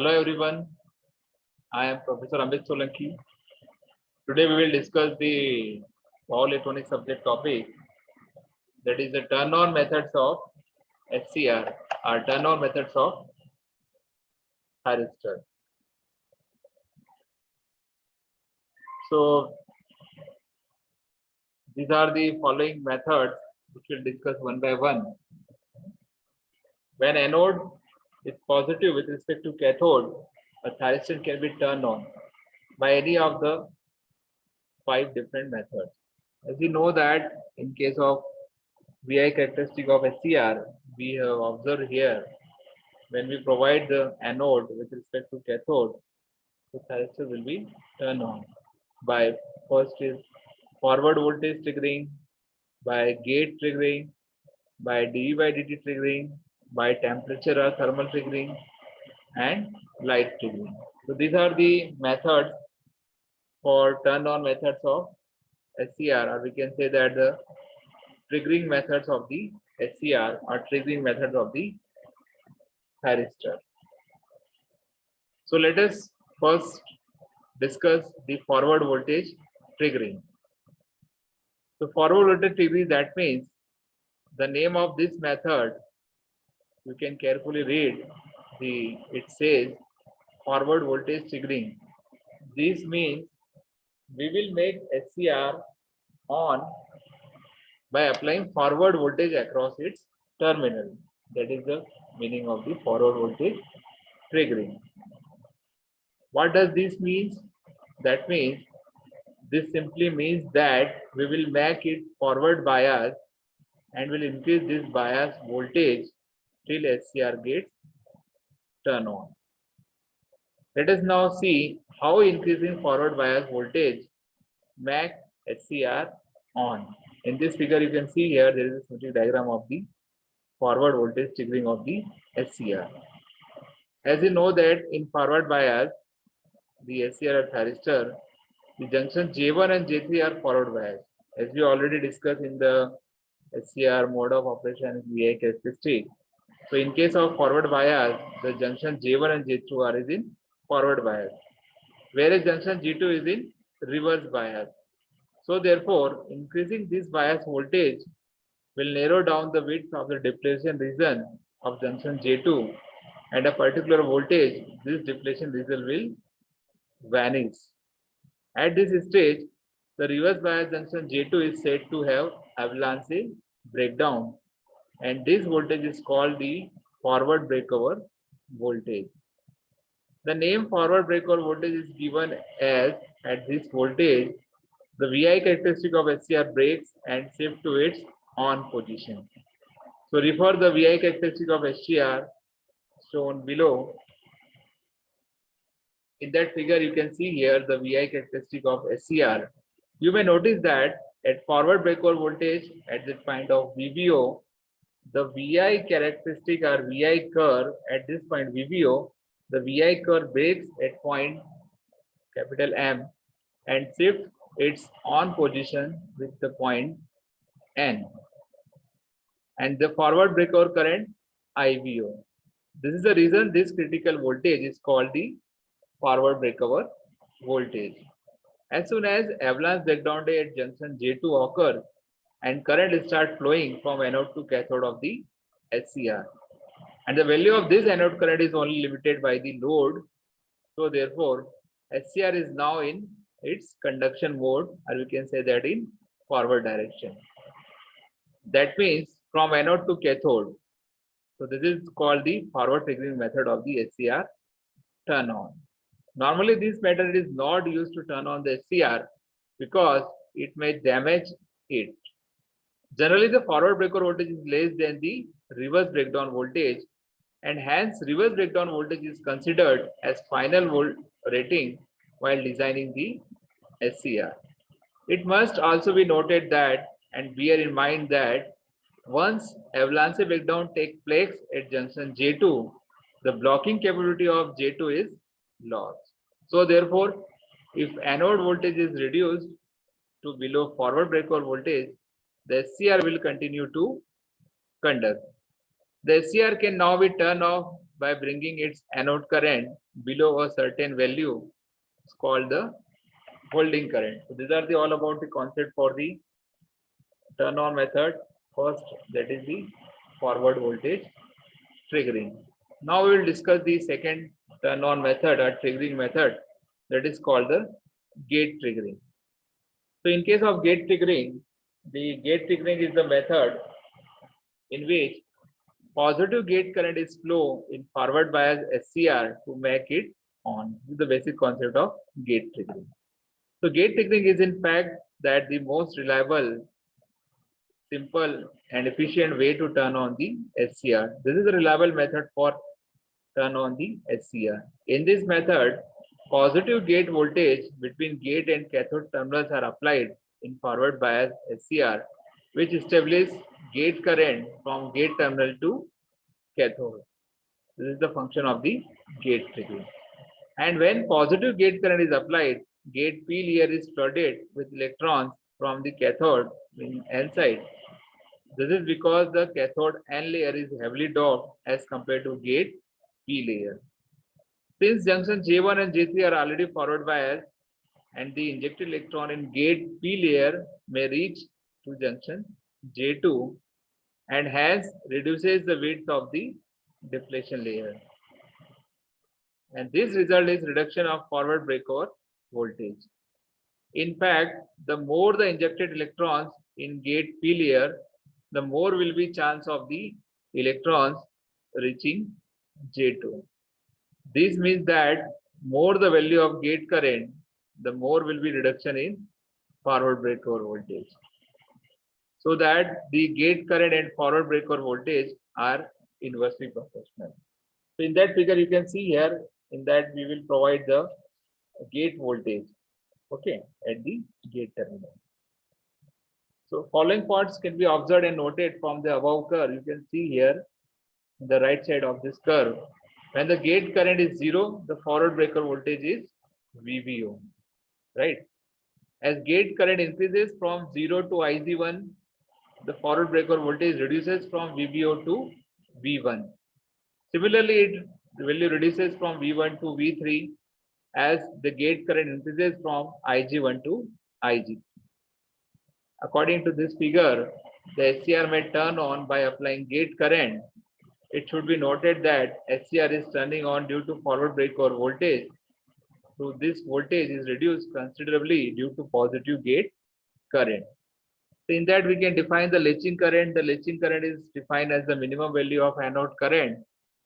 Hello everyone, I am Professor Amit Solanki. Today we will discuss the power electronics subject topic, that is the turn-on methods of SCR or turn-on methods of thyristor. So these are the following methods which we will discuss one by one. When anode is positive with respect to cathode, a thyristor can be turned on by any of the 5 different methods. As you know that in case of VI characteristic of SCR, we have observed here when we provide the anode with respect to cathode, the thyristor will be turned on by first is forward voltage triggering, by gate triggering, by dV by dt triggering, by temperature or thermal triggering, and light triggering. So these are the methods for turn on methods of SCR, or we can say that the triggering methods of the SCR or triggering methods of the thyristor. So let us first discuss the forward voltage triggering. So forward voltage triggering, that means the name of this method, you can carefully read, it says forward voltage triggering. This means we will make SCR on by applying forward voltage across its terminal. That is the meaning of the forward voltage triggering. What does this mean? That means this simply means that we will make it forward bias and will increase this bias voltage till SCR gets turned on. Let us now see how increasing forward bias voltage make SCR on. In this figure, you can see here there is a schematic diagram of the forward voltage triggering of the SCR. As you know that in forward bias, the SCR thyristor, the junction J1 and J3 are forward bias. As we already discussed in the SCR mode of operation VI characteristic. So in case of forward bias, the junction J1 and J2 are in forward bias, whereas junction G2 is in reverse bias. So therefore, increasing this bias voltage will narrow down the width of the depletion region of junction J2, and a particular voltage, this depletion region will vanish. At this stage, the reverse bias junction J2 is said to have avalanche breakdown, and this voltage is called the forward breakover voltage. The name forward breakover voltage is given as at this voltage, the VI characteristic of SCR breaks and shifts to its on position. So refer the VI characteristic of SCR shown below. In that figure, you can see here the VI characteristic of SCR. You may notice that at forward breakover voltage at the point of VBO, the VI characteristic or VI curve at this point VBO, the VI curve breaks at point capital M and shifts its on position with the point N, and the forward breakover current IVO. This is the reason this critical voltage is called the forward breakover voltage. As soon as avalanche breakdown day at junction J2 occurs and current starts flowing from anode to cathode of the SCR, and the value of this anode current is only limited by the load. So therefore, SCR is now in its conduction mode, or we can say that in forward direction. That means from anode to cathode. So this is called the forward triggering method of the SCR turn on. Normally this method is not used to turn on the SCR because it may damage it. Generally the forward breakover voltage is less than the reverse breakdown voltage, and hence reverse breakdown voltage is considered as final volt rating while designing the SCR. It must also be noted that and bear in mind that once avalanche breakdown takes place at junction J2, the blocking capability of J2 is lost. So therefore, if anode voltage is reduced to below forward breakover voltage, the SCR will continue to conduct. The SCR can now be turned off by bringing its anode current below a certain value is called the holding current. So these are the all about the concept for the turn on method. First, that is the forward voltage triggering. Now we will discuss the second turn on method or triggering method, that is called the gate triggering. So in case of gate triggering, the gate triggering is the method in which positive gate current is flow in forward bias SCR to make it on. This is the basic concept of gate triggering. So gate triggering is in fact that the most reliable, simple and efficient way to turn on the SCR. This is a reliable method for turn on the SCR. In this method, positive gate voltage between gate and cathode terminals are applied in forward bias SCR, which establish gate current from gate terminal to cathode. This is the function of the gate triggering. And when positive gate current is applied, gate P layer is flooded with electrons from the cathode in N side. This is because the cathode N layer is heavily doped as compared to gate P layer. Since junction J1 and J3 are already forward biased and the injected electron in gate P layer may reach to junction J2 and hence reduces the width of the depletion layer. And this result is reduction of forward breakover voltage. In fact, the more the injected electrons in gate P layer, the more will be chance of the electrons reaching J2. This means that more the value of gate current, the more will be reduction in forward breakover voltage. So that the gate current and forward breakover voltage are inversely proportional. So in that figure you can see here, in that we will provide the gate voltage, okay, at the gate terminal. So following points can be observed and noted from the above curve. You can see here on the right side of this curve. When the gate current is 0, the forward breaker voltage is VBO, right? As gate current increases from 0 to IZ1, the forward breaker voltage reduces from VBO to V1. Similarly, the value reduces from V1 to V3 as the gate current increases from IG1 to IG. According to this figure, the SCR may turn on by applying gate current. It should be noted that SCR is turning on due to forward breakover voltage. So this voltage is reduced considerably due to positive gate current. So in that we can define the latching current. The latching current is defined as the minimum value of anode current,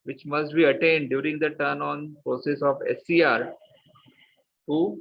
which must be attained during the turn on process of SCR to